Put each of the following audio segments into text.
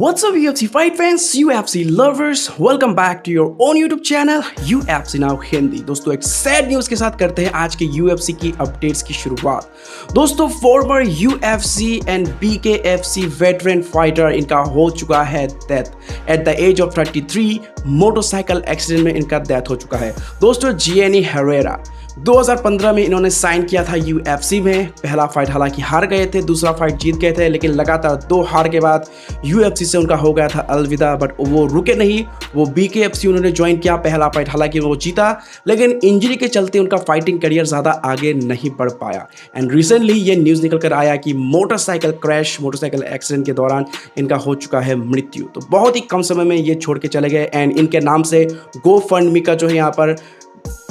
What's up UFC fight fans, UFC lovers, welcome back to your own YouTube channel UFC Now Hindi. दोस्तों एक sad news के साथ करते हैं आज के UFC की अपडेट्स की शुरुआत। दोस्तों former UFC and BKFC veteran fighter इनका हो चुका है death at the age of 33। Motorcycle accident में इनका डेथ हो चुका है। दोस्तों जियानी हेरेरा 2015 में इन्होंने साइन किया था UFC में। पहला फाइट हालांकि हार गए थे, दूसरा फाइट जीत गए थे, लेकिन लगातार 2 हार के बाद UFC से उनका हो गया था अलविदा। बट वो रुके नहीं, वो BKFC उन्होंने ज्वाइन किया। पहला फाइट हालांकि वो जीता, लेकिन इंजरी के चलते उनका फाइटिंग करियर ज़्यादा आगे नहीं बढ़ पाया। एंड रिसेंटली ये न्यूज़ निकल कर आया कि मोटरसाइकिल एक्सीडेंट के दौरान इनका हो चुका है मृत्यु। तो बहुत ही कम समय में ये छोड़ के चले गए। एंड इनके नाम से GoFundMe का जो है यहाँ पर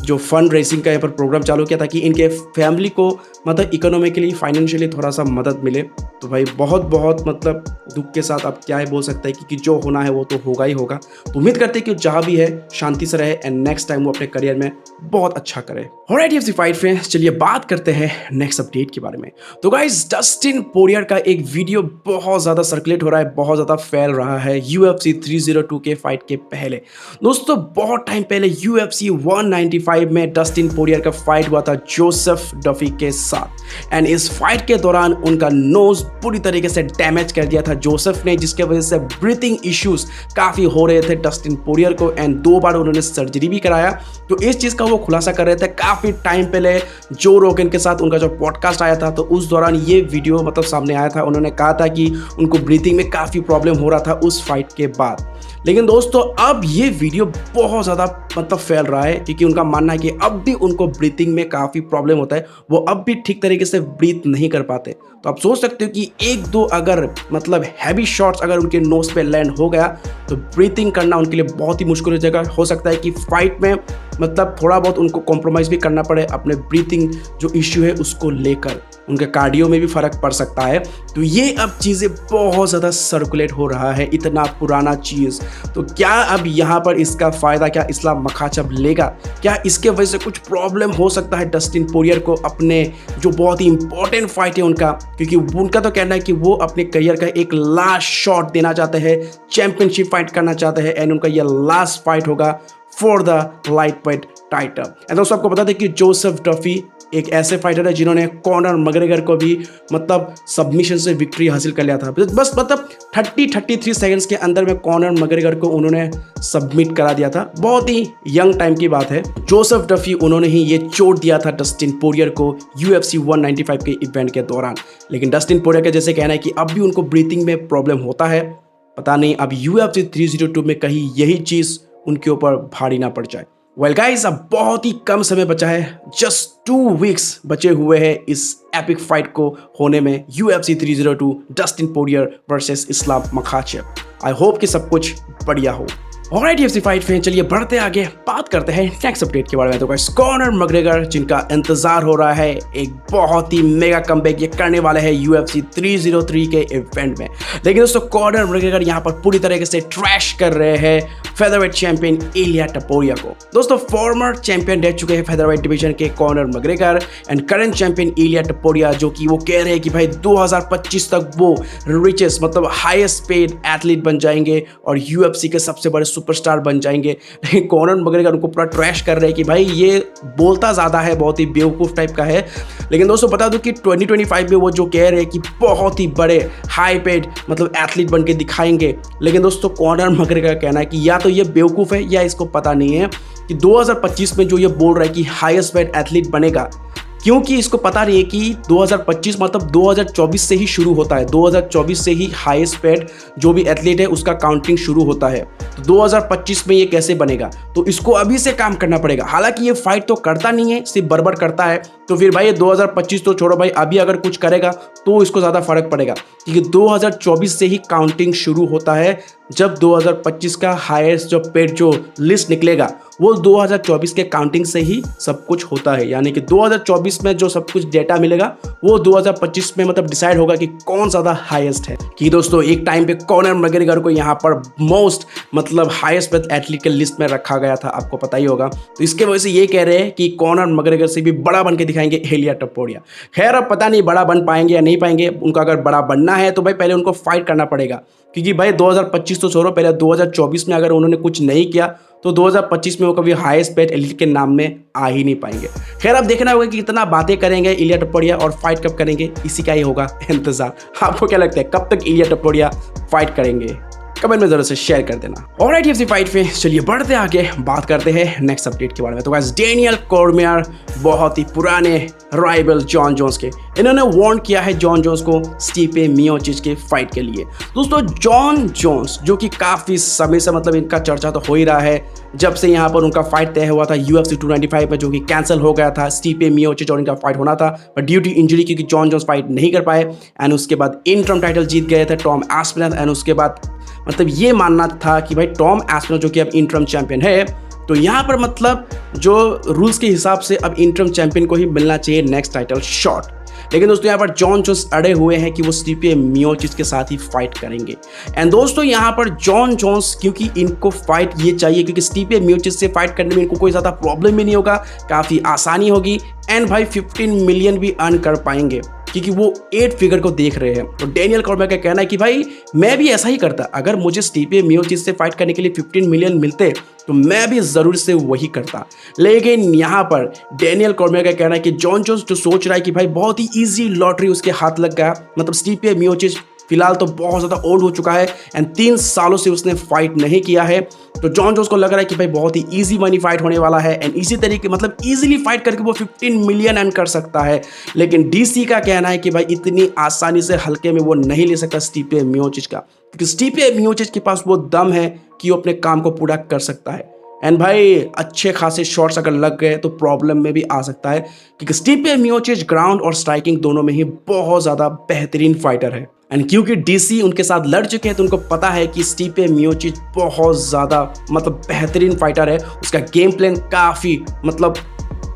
जो फंड रेसिंग का यहाँ पर प्रोग्राम चालू किया ताकि इनके फैमिली को मतलब इकोनॉमिकली फाइनेंशियली थोड़ा सा मदद मिले। तो भाई बहुत मतलब दुख के साथ आप क्या है बोल सकते हैं कि जो होना है वो तो होगा ही होगा। तो उम्मीद करते हैं कि जहाँ भी है शांति से रहे एंड नेक्स्ट टाइम वो अपने करियर में बहुत अच्छा करे। ऑलराइट UFC फाइट फ्रेंड्स, चलिए बात करते हैं नेक्स्ट अपडेट के बारे में। तो गाइस डस्टिन पोरियर का एक वीडियो बहुत ज़्यादा सर्कुलेट हो रहा है, बहुत ज़्यादा फैल रहा है UFC 302 के फाइट के पहले। दोस्तों बहुत टाइम पहले UFC 195 में डस्टिन पोरियर का फाइट हुआ था जोसेफ डफी के साथ। एंड इस फाइट के दौरान उनका नोज पूरी तरीके से डैमेज कर दिया था जोसेफ ने, जिसके वजह से ब्रीथिंग इश्यूज काफ़ी हो रहे थे डस्टिन पोरियर को। एंड 2 बार उन्होंने सर्जरी भी कराया। तो इस चीज़ का वो खुलासा कर रहे थे काफ़ी टाइम पहले जो रोगन के साथ उनका जो पॉडकास्ट आया था। तो उस दौरान ये वीडियो मतलब सामने आया था। उन्होंने कहा था कि उनको ब्रीथिंग में काफ़ी प्रॉब्लम हो रहा था उस फाइट के बाद। लेकिन दोस्तों अब ये वीडियो बहुत ज़्यादा मतलब फैल रहा है, क्योंकि उनका मानना है कि अब भी उनको ब्रीथिंग में काफ़ी प्रॉब्लम होता है, वो अब भी ठीक तरीके से ब्रीथ नहीं कर पाते। तो आप सोच सकते हो कि 1-2 अगर मतलब हैवी शॉट्स अगर उनके नोज पे लैंड हो गया तो ब्रीथिंग करना उनके लिए बहुत ही मुश्किल हो जाएगा। हो सकता है कि फाइट में मतलब थोड़ा बहुत उनको कॉम्प्रोमाइज़ भी करना पड़े अपने ब्रीथिंग जो इश्यू है उसको लेकर। उनके कार्डियो में भी फ़र्क पड़ सकता है। तो ये अब चीज़ें बहुत ज़्यादा सर्कुलेट हो रहा है, इतना पुराना चीज़। तो क्या अब यहाँ पर इसका फ़ायदा क्या इस्लाम मखाचब लेगा? क्या इसके वजह से कुछ प्रॉब्लम हो सकता है डस्टिन पोरियर को अपने जो बहुत ही इंपॉर्टेंट फाइट है उनका? क्योंकि उनका तो कहना है कि वो अपने करियर का एक लास्ट शॉट देना चाहते हैं, चैंपियनशिप फाइट करना चाहते हैं। एंड उनका यह लास्ट फाइट होगा for the light weight title. And दोस्तों आपको बता दें कि जोसेफ डफी एक ऐसे फाइटर है जिन्होंने कॉनर मैकग्रेगर को भी मतलब सबमिशन से विक्ट्री हासिल कर लिया था। बस मतलब 33 सेकंड्स के अंदर में कॉनर मैकग्रेगर को उन्होंने सबमिट करा दिया था। बहुत ही यंग टाइम की बात है। जोसेफ डफी उन्होंने ही ये चोट दिया था डस्टिन पोरियर को UFC 195 के इवेंट के दौरान। लेकिन डस्टिन पोरियर का जैसे कहना है कि अब भी उनको ब्रीथिंग में प्रॉब्लम होता है। पता नहीं अब UFC 302 में कहीं यही चीज़ उनके ऊपर भारी ना पड़ जाए। वेल गाइस अब बहुत ही कम समय बचा है, जस्ट 2 वीक्स बचे हुए हैं इस एपिक फाइट को होने में। UFC 302 Dustin Poirier versus Islam Makhachev. I hope कि सब कुछ बढ़िया हो। ऑलराइट UFC फाइट फैन, चलिए बढ़ते आगे बात करते हैं नेक्स्ट अपडेट के बारे में। तो गाइस कॉनर मैकग्रेगर जिनका इंतजार हो रहा है, एक बहुत ही मेगा कमबैक ये करने वाले हैं UFC 303 के इवेंट में। लेकिन दोस्तों कॉनर मैकग्रेगर यहाँ पर पूरी तरीके से ट्रैश कर रहे हैं फेदरवेट चैंपियन इलिया टपोरिया को। दोस्तों फॉर्मर चैंपियन रह चुके हैं फेदरवेट डिवीजन के Conor McGregor and current champion Ilia Topuria, जो कि वो कह रहे हैं कि भाई 2025 तक वो रिचेस्ट मतलब हाईएस्ट पेड एथलीट बन जाएंगे और UFC के सबसे बड़े सुपरस्टार बन जाएंगे। लेकिन कॉनर मैकग्रेगर उनको पूरा ट्रैश कर रहे हैं कि भाई ये बोलता ज़्यादा है, बहुत ही बेवकूफ़ टाइप का है। लेकिन दोस्तों बता दूं कि 2025 में वो जो कह रहे हैं कि बहुत ही बड़े हाई पेड मतलब एथलीट बन के दिखाएंगे। लेकिन दोस्तों कॉनर मैकग्रेगर का कहना है कि या तो ये बेवकूफ़ है या इसको पता नहीं है कि 2025 में जो ये बोल रहा है कि हाईएस्ट पेड एथलीट बनेगा, क्योंकि इसको पता नहीं है कि 2025 मतलब 2024 से ही शुरू होता है। 2024 से ही हाईएस्ट पेड जो भी एथलीट है उसका काउंटिंग शुरू होता है। तो 2025 में ये कैसे बनेगा? तो इसको अभी से काम करना पड़ेगा। हालांकि ये फाइट तो करता नहीं है, सिर्फ बड़बड़ करता है। तो फिर भाई 2025 तो छोड़ो भाई, अभी अगर कुछ करेगा तो इसको ज़्यादा फर्क पड़ेगा, क्योंकि 2024 से ही काउंटिंग शुरू होता है। जब 2025 का हाईएस्ट जो पेड जो लिस्ट निकलेगा वो 2024 के काउंटिंग से ही सब कुछ होता है। यानी कि 2024 में जो सब कुछ डेटा मिलेगा वो 2025 में मतलब डिसाइड होगा कि कौन ज़्यादा हाईएस्ट है। कि दोस्तों एक टाइम पे कॉनर मैकग्रेगर को यहाँ पर मोस्ट मतलब मतलब हाईएस्ट पेड एथलीट के लिस्ट में रखा गया था, आपको पता ही होगा। तो इसके वजह से ये कह रहे हैं कि कॉनर मैकग्रेगर से भी बड़ा बन के दिखाएंगे इलिया टपोरिया। खैर अब पता नहीं बड़ा बन पाएंगे या नहीं पाएंगे। उनका अगर बड़ा बनना है तो भाई पहले उनको फाइट करना पड़ेगा, क्योंकि भाई 2025 तो छोड़ो, पहले 2024 में अगर उन्होंने कुछ नहीं किया तो 2025 में वो कभी हाईएस्ट पेड एथलीट के नाम में आ ही नहीं पाएंगे। खैर अब देखना होगा कि कितना बातें करेंगे इलिया टपोरिया और फाइट कब करेंगे, इसी का ही होगा इंतजार। आपको क्या लगता है कब तक इलिया टपोरिया फाइट करेंगे? कमेंट में जरूर से शेयर कर देना। ऑलराइट UFC फाइट पे चलिए बढ़ते आगे, बात करते हैं नेक्स्ट अपडेट के बारे में। तो गाइस डेनियल कॉर्मियर बहुत ही पुराने राइवल जॉन जोन्स के, इन्होंने वार्न किया है जॉन जोन्स को स्टीफे मियोचिच के फाइट के लिए। दोस्तों जॉन जोन्स जो कि काफ़ी समय से मतलब इनका चर्चा तो हो ही रहा है, जब से यहाँ पर उनका फाइट तय हुआ था UFC 295 में, जो कि कैंसिल हो गया था। स्टीफे मियोचिच और इनका फाइट होना था बट ड्यू टू इंजरी क्योंकि जॉन जोन्स फाइट नहीं कर पाए एंड उसके बाद इंटरम टाइटल जीत गए थे टॉम एस्पिनल एंड उसके बाद मतलब ये मानना था कि भाई टॉम एस्पिनल जो कि अब इंटरम चैंपियन है, तो यहाँ पर मतलब जो रूल्स के हिसाब से अब इंटरम चैंपियन को ही मिलना चाहिए नेक्स्ट टाइटल शॉट। लेकिन दोस्तों यहाँ पर जॉन जोन्स अड़े हुए हैं कि वो स्टीफे मियोचिच के साथ ही फाइट करेंगे। एंड दोस्तों यहाँ पर जॉन जोन्स क्योंकि इनको फाइट ये चाहिए क्योंकि स्टीफे मियोचिच से फाइट करने में इनको कोई ज़्यादा प्रॉब्लम भी नहीं होगा, काफ़ी आसानी होगी एंड भाई 15 मिलियन भी अर्न कर पाएंगे क्योंकि वो 8 फिगर को देख रहे हैं। तो डेनियल कॉर्मियर का कहना है कि भाई मैं भी ऐसा ही करता, अगर मुझे स्टीफे मियोचिच से फाइट करने के लिए 15 मिलियन मिलते तो मैं भी ज़रूर से वही करता। लेकिन यहाँ पर डेनियल कॉर्मियर का कहना है कि जॉन जोन्स जो सोच रहा है कि भाई बहुत ही ईजी लॉटरी उसके हाथ लग गया, मतलब स्टीफे मियोचिच फिलहाल तो बहुत ज़्यादा ओल्ड हो चुका है एंड 3 सालों से उसने फाइट नहीं किया है। तो जॉन जोन्स को लग रहा है कि भाई बहुत ही इजी मनी फाइट होने वाला है एंड इसी तरीके मतलब इजीली फाइट करके वो 15 मिलियन अर्न कर सकता है। लेकिन DC का कहना है कि भाई इतनी आसानी से हल्के में वो नहीं ले सकता स्टीफे मियोचिच का, क्योंकि स्टीफे मियोचिच के पास वो दम है कि वो अपने काम को पूरा कर सकता है। एंड भाई अच्छे खासे शॉट्स अगर लग गए तो प्रॉब्लम में भी आ सकता है, क्योंकि स्टीफे मियोचिच ग्राउंड और स्ट्राइकिंग दोनों में ही बहुत ज़्यादा बेहतरीन फाइटर है। एंड क्योंकि DC उनके साथ लड़ चुके हैं तो उनको पता है कि स्टीफे मियोचिच बहुत ज़्यादा मतलब बेहतरीन फाइटर है। उसका गेम प्लान काफ़ी मतलब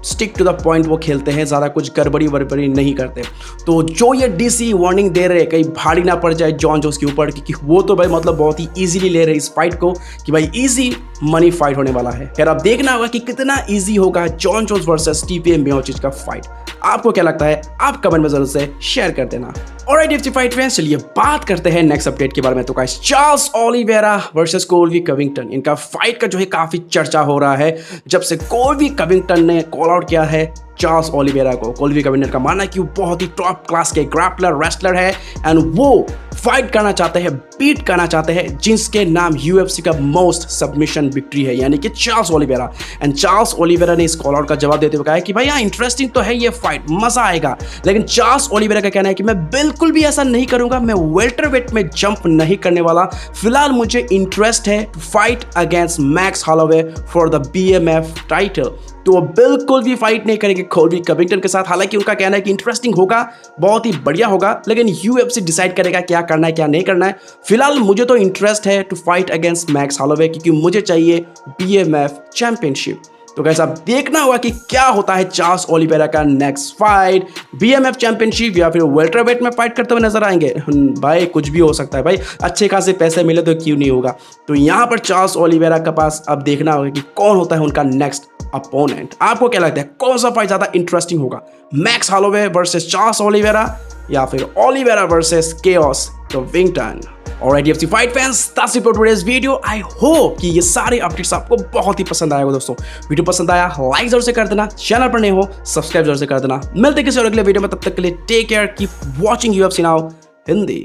स्टिक टू द पॉइंट वो खेलते हैं, ज़्यादा कुछ गड़बड़ी वड़बड़ी नहीं करते। तो जो ये DC वार्निंग दे रहे हैं कहीं भारी ना पड़ जाए जॉन जोन्स के ऊपर, क्योंकि वो तो भाई मतलब बहुत ही इजीली ले रहे हैं इस फाइट को कि भाई इजी मनी फाइट होने वाला है। खैर अब देखना होगा कि कितना इजी होगा जॉन जोन्स वर्सेस स्टीफे मियोचिच का फाइट। आपको क्या लगता है आप कमेंट में जरूर से शेयर कर देना। ऑलराइट UFC फाइट फ्रेंड्स चलिए बात करते हैं नेक्स्ट अपडेट के बारे में। तो guys Charles Oliveira versus कोल्बी Covington, इनका फाइट का जो है काफी चर्चा हो रहा है जब से कोल्बी कविंगटन ने कॉल आउट किया है चार्ल्स ओलिवेरा को। कोल्बी कविंगटन का मानना है कि वो बहुत ही टॉप क्लास के ग्रैपलर रेसलर है एंड वो फाइट करना चाहते हैं, बीट करना चाहते हैं जिसके नाम UFC का मोस्ट सबमिशन विक्ट्री है, यानी कि Charles Oliveira. And Charles Oliveira ने इस कॉल आउट का जवाब देते हुए कहा है कि भाई हाँ इंटरेस्टिंग तो है ये फाइट, मजा आएगा, लेकिन चार्ल्स ओलिवेरा का कहना है कि मैं बिल्कुल भी ऐसा नहीं करूंगा, मैं वेल्टरवेट में जंप नहीं करने वाला। फिलहाल मुझे इंटरेस्ट है to fight against Max Holloway for the BMF title. तो वो बिल्कुल भी फाइट नहीं करेंगे कोल्बी कविंगटन के साथ। हालांकि उनका कहना है कि इंटरेस्टिंग होगा, बहुत ही बढ़िया होगा, लेकिन UFC डिसाइड करेगा क्या करना है क्या नहीं करना है। फिलहाल मुझे तो इंटरेस्ट है to fight against Max Holloway क्योंकि मुझे चाहिए BMF चैंपियनशिप। तो गाइस अब देखना होगा कि क्या होता है चार्ल्स ओलिवेरा का नेक्स्ट फाइट, BMF चैंपियनशिप या फिर वेल्टरवेट में फाइट करते हुए नजर आएंगे। भाई कुछ भी हो सकता है भाई, अच्छे खासे पैसे मिले तो क्यों नहीं होगा। तो यहाँ पर चार्ल्स ओलिवेरा के पास अब देखना होगा कि कौन होता है उनका नेक्स्ट अपोनेंट। आपको क्या लगता है कौन सा फाइट ज्यादा इंटरेस्टिंग होगा, Max Holloway versus Charles Oliveira या फिर Oliveira versus Chaos Covington? Alright UFC fight fans, that's it for today's video. I hope कि ये सारे अपडेट्स आपको बहुत ही पसंद आएगा। दोस्तों वीडियो पसंद आया लाइक जरूर से कर देना, चैनल पर नए हो सब्सक्राइब जरूर से कर देना। मिलते किसी और अगले वीडियो में, तब तक के लिए take care, keep watching UFC now Hindi.